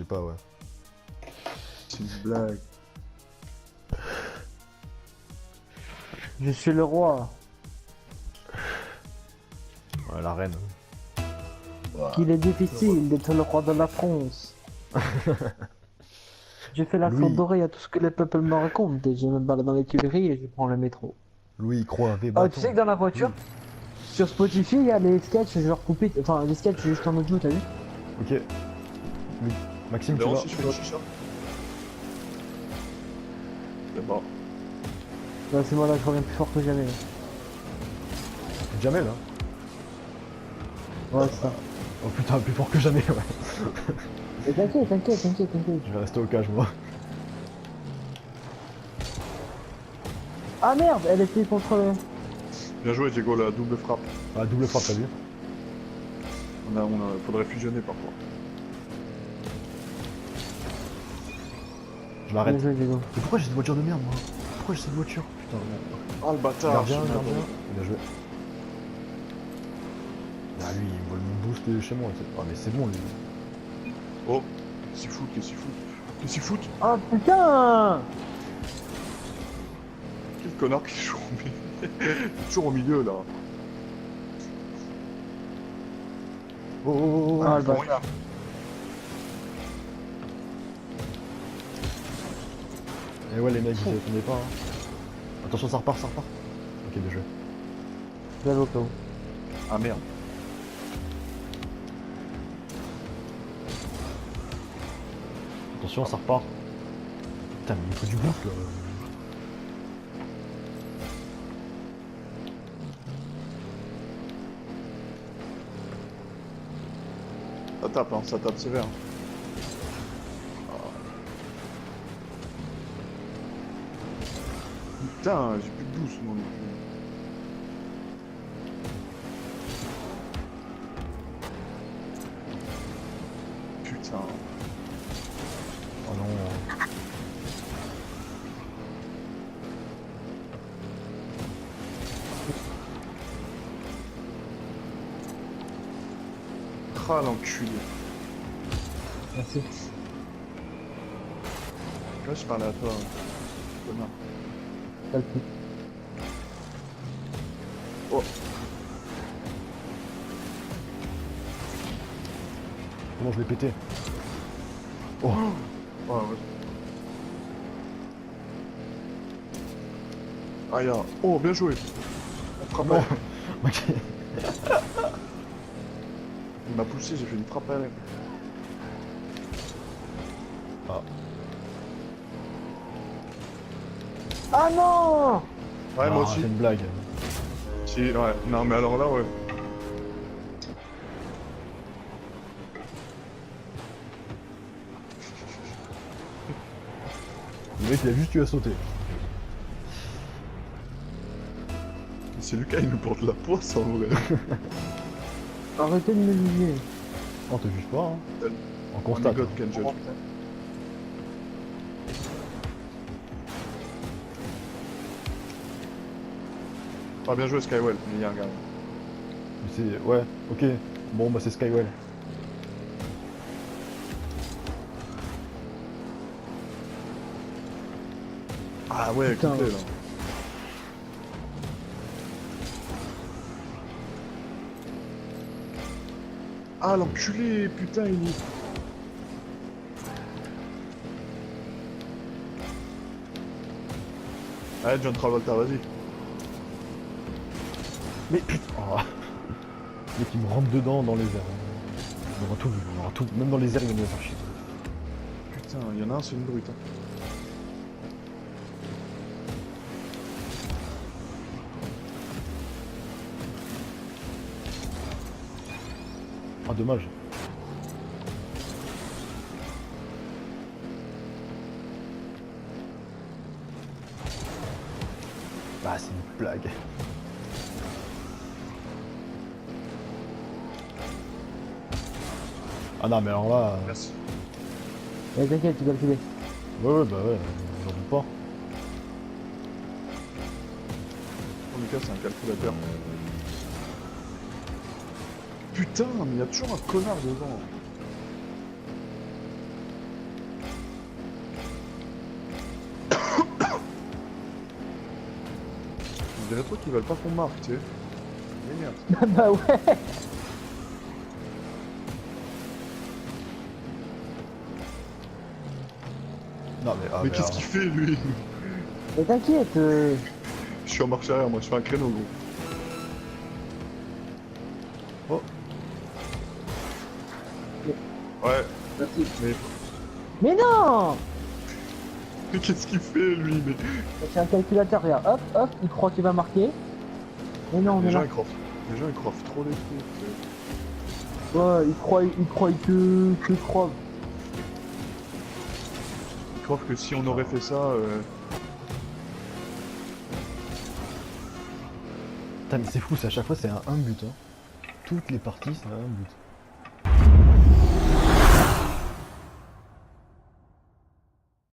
sais pas, ouais. C'est une blague. Je suis le roi. Ouais, la reine. Qu'il est difficile d'être le roi de la France. J'ai fait la Louis. faute d'oreille à tout ce que les peuples me racontent. Et je me balade dans les Tuileries et je prends le métro. Louis, il croit avec Oh, bâton. tu sais que dans la voiture, Oui. sur Spotify, il y a les sketchs genre coupés. Enfin, les sketchs juste en audio, t'as vu? Ok. Louis. Maxime, tu Non, vas. si je fais une chicha. C'est bon. Ouais, c'est moi là, je reviens plus fort que jamais. Jamel, hein. Ouais, c'est ça. Oh putain, plus fort que jamais, ouais. Et t'inquiète, t'inquiète, t'inquiète, t'inquiète. Je vais rester au cage, moi. Ah merde, elle était contre le... Bien joué, Diego, la double frappe. Ah, double frappe, t'as vu? Faudrait fusionner parfois. Je m'arrête. Bien joué, Diego. Mais pourquoi j'ai cette voiture de merde, moi? Pourquoi j'ai cette voiture? Putain, merde. Oh le bâtard. Gardien, je suis gardien. merde. Bien joué. Ah, lui, il me vole mon boost chez moi. Ah, mais c'est bon, lui. Oh, qu'est-ce qu'il fout, qu'est-ce qu'il fout? Qu'est-ce qu'il fout? Oh putain! Quel connard qui joue au milieu. Il est toujours au milieu là. Oh, oh, oh, oh. Ah le Comment bâtard. Et ouais, les mecs, ils s'y attendaient pas. Hein. Attention, ça repart, ça repart. Ok, bien joué. Bien au cas où. Ah merde. Attention, ça repart. Putain, mais il faut du boost là. Ça tape sévère. Putain, j'ai plus de boost moi non plus. Putain. Oh non. Ah l'enculé. Merci. Là je parlais à toi. Connard. T'as le coup. Oh. Comment je l'ai pété? Oh. Ouais, ouais. Ah ya. Oh bien joué. On frappe. Non. Ok. Il m'a poussé, j'ai fait une frappe à l'air. Ah. Ah non! Ouais, moi aussi. C'est une blague. Si, ouais. Non, mais alors là, ouais. Le mec, il a juste eu à sauter. C'est Lucas, il nous porte la poisse en vrai. Arrêtez de me juger. On te juge pas, hein. On Only constate. God can judge. Ah, bien joué, Skywell. Il y a un gars. C'est... Ouais, ok. Bon, bah c'est Skywell. Ah ouais, Putain. complet là. Ah l'enculé, putain, il est... Allez, John Travolta, vas-y. Mais putain. Oh. Le mec, il me rentre dedans dans les airs. Il aura tout vu, il aura tout. Même dans les airs, il va nous faire chier. Putain, il y en a un, c'est une brute. Hein. Ah, dommage. Bah, c'est une blague. Ah non, mais alors là... Merci. Eh, t'inquiète, tu dois le filer. Ouais, bah ouais, j'en doute pas. Lucas, c'est un calculateur. Putain, mais il y a toujours un connard devant. des trucs qui veulent pas qu'on marque, tu sais. Mais merde. Bah ouais. Non mais, Mais qu'est-ce qu'il fait lui? Mais t'inquiète. Je suis en marche arrière, moi je fais un créneau gros. Oh. Ouais, Merci. mais, Mais non. mais qu'est-ce qu'il fait lui? Mais C'est un calculateur, regarde. Hop, hop, il croit qu'il va marquer. Mais non, on les est gens là. ils croient. Les gens ils croient trop les trucs. Tu sais. Ouais, il croit que croit. Ils croient que si on aurait fait ça, Putain mais c'est fou, c'est à chaque fois c'est un but. Hein. Toutes les parties c'est un but.